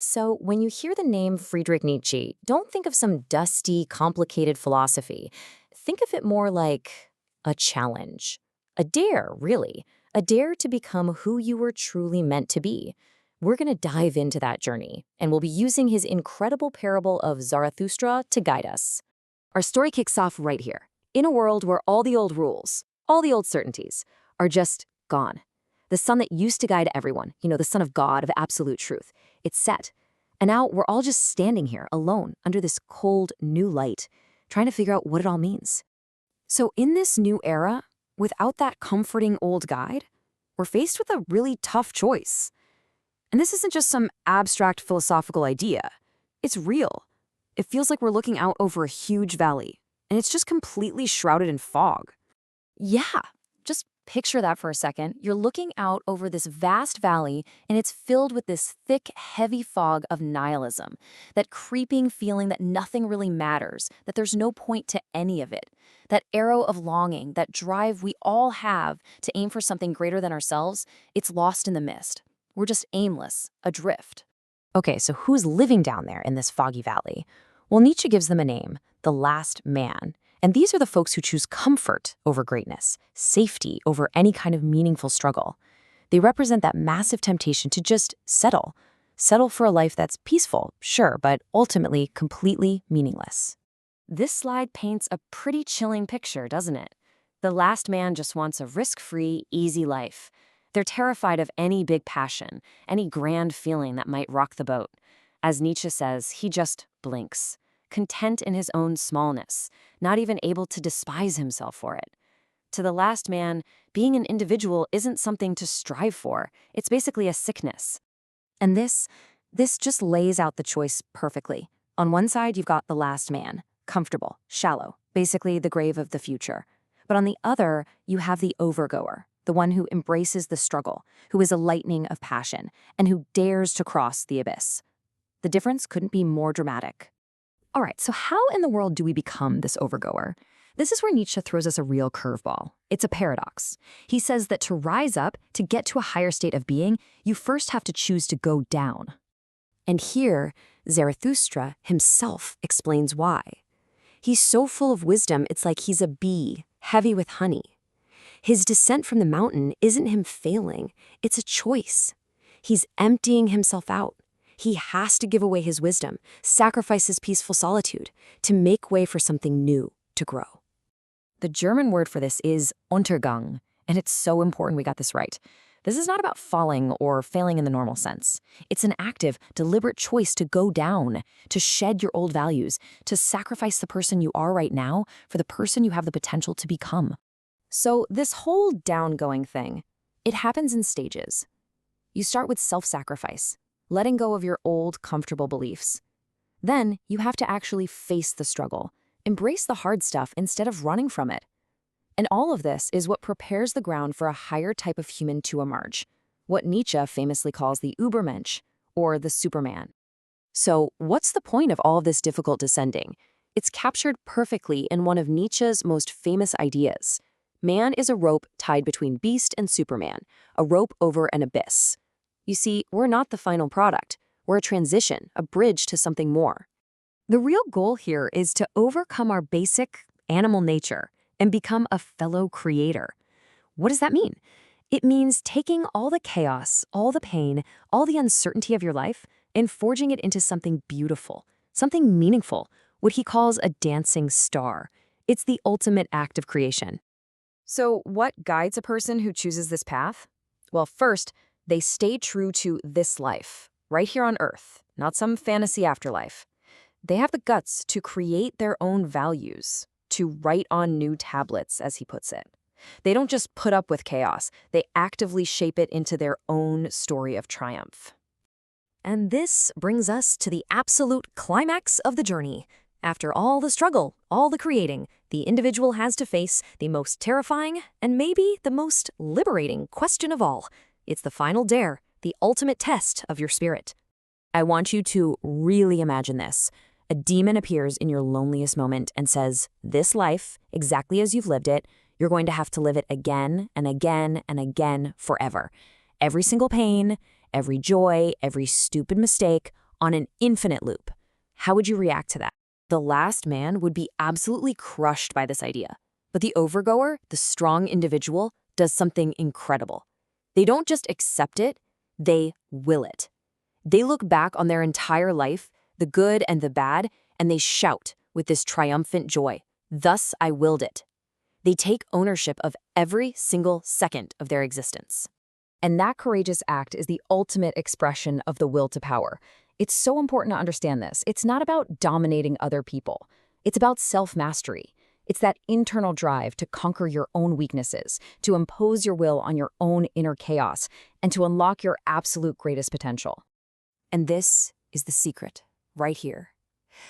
So, when you hear the name Friedrich Nietzsche, don't think of some dusty, complicated philosophy. Think of it more like a challenge. A dare, really. A dare to become who you were truly meant to be. We're going to dive into that journey, and we'll be using his incredible parable of Zarathustra to guide us. Our story kicks off right here, in a world where all the old rules, all the old certainties, are just gone. The sun that used to guide everyone, the sun of God, of absolute truth, it's set. And now we're all just standing here alone under this cold, new light, trying to figure out what it all means. So in this new era, without that comforting old guide, we're faced with a really tough choice. And this isn't just some abstract philosophical idea. It's real. It feels like we're looking out over a huge valley, and it's just completely shrouded in fog. Yeah, just picture that for a second. You're looking out over this vast valley, and it's filled with this thick, heavy fog of nihilism, that creeping feeling that nothing really matters, that there's no point to any of it, that arrow of longing, that drive we all have to aim for something greater than ourselves, it's lost in the mist. We're just aimless, adrift. Okay, so who's living down there in this foggy valley? Well, Nietzsche gives them a name, the last man. And these are the folks who choose comfort over greatness, safety over any kind of meaningful struggle. They represent that massive temptation to just settle. Settle for a life that's peaceful, sure, but ultimately completely meaningless. This slide paints a pretty chilling picture, doesn't it? The last man just wants a risk-free, easy life. They're terrified of any big passion, any grand feeling that might rock the boat. As Nietzsche says, he just blinks, content in his own smallness, not even able to despise himself for it. To the last man, being an individual isn't something to strive for. It's basically a sickness. And this just lays out the choice perfectly. On one side, you've got the last man, comfortable, shallow, basically the grave of the future. But on the other, you have the overgoer, the one who embraces the struggle, who is a lightning of passion, and who dares to cross the abyss. The difference couldn't be more dramatic. All right, so how in the world do we become this overgoer? This is where Nietzsche throws us a real curveball. It's a paradox. He says that to rise up, to get to a higher state of being, you first have to choose to go down. And here, Zarathustra himself explains why. He's so full of wisdom, it's like he's a bee, heavy with honey. His descent from the mountain isn't him failing, it's a choice. He's emptying himself out. He has to give away his wisdom, sacrifice his peaceful solitude, to make way for something new to grow. The German word for this is Untergang, and it's so important we got this right. This is not about falling or failing in the normal sense. It's an active, deliberate choice to go down, to shed your old values, to sacrifice the person you are right now for the person you have the potential to become. So this whole down-going thing, it happens in stages. You start with self-sacrifice, letting go of your old, comfortable beliefs. Then you have to actually face the struggle, embrace the hard stuff instead of running from it. And all of this is what prepares the ground for a higher type of human to emerge, what Nietzsche famously calls the Übermensch, or the Superman. So what's the point of all of this difficult descending? It's captured perfectly in one of Nietzsche's most famous ideas. Man is a rope tied between beast and Superman, a rope over an abyss. You see, we're not the final product. We're a transition, a bridge to something more. The real goal here is to overcome our basic animal nature and become a fellow creator. What does that mean? It means taking all the chaos, all the pain, all the uncertainty of your life and forging it into something beautiful, something meaningful, what he calls a dancing star. It's the ultimate act of creation. So what guides a person who chooses this path? Well, first, they stay true to this life, right here on Earth, not some fantasy afterlife. They have the guts to create their own values, to write on new tablets, as he puts it. They don't just put up with chaos, they actively shape it into their own story of triumph. And this brings us to the absolute climax of the journey. After all the struggle, all the creating, the individual has to face the most terrifying and maybe the most liberating question of all. It's the final dare, the ultimate test of your spirit. I want you to really imagine this. A demon appears in your loneliest moment and says, this life, exactly as you've lived it, you're going to have to live it again and again and again forever. Every single pain, every joy, every stupid mistake, on an infinite loop. How would you react to that? The last man would be absolutely crushed by this idea. But the overgoer, the strong individual, does something incredible. They don't just accept it, they will it. They look back on their entire life, the good and the bad, and they shout with this triumphant joy, "Thus I willed it." They take ownership of every single second of their existence. And that courageous act is the ultimate expression of the will to power. It's so important to understand this. It's not about dominating other people. It's about self-mastery. It's that internal drive to conquer your own weaknesses, to impose your will on your own inner chaos, and to unlock your absolute greatest potential. And this is the secret, right here.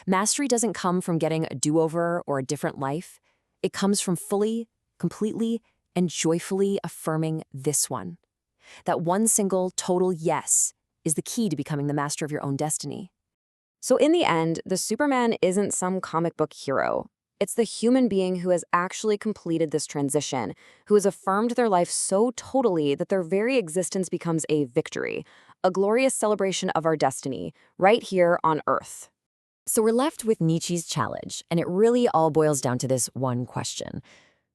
Mastery doesn't come from getting a do-over or a different life. It comes from fully, completely, and joyfully affirming this one. That one single, total yes is the key to becoming the master of your own destiny. So in the end, the Superman isn't some comic book hero. It's the human being who has actually completed this transition, who has affirmed their life so totally that their very existence becomes a victory, a glorious celebration of our destiny, right here on Earth. So we're left with Nietzsche's challenge, and it really all boils down to this one question.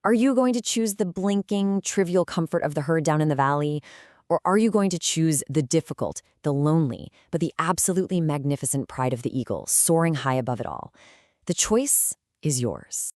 Are you going to choose the blinking, trivial comfort of the herd down in the valley? Or are you going to choose the difficult, the lonely, but the absolutely magnificent pride of the eagle, soaring high above it all? The choice is yours.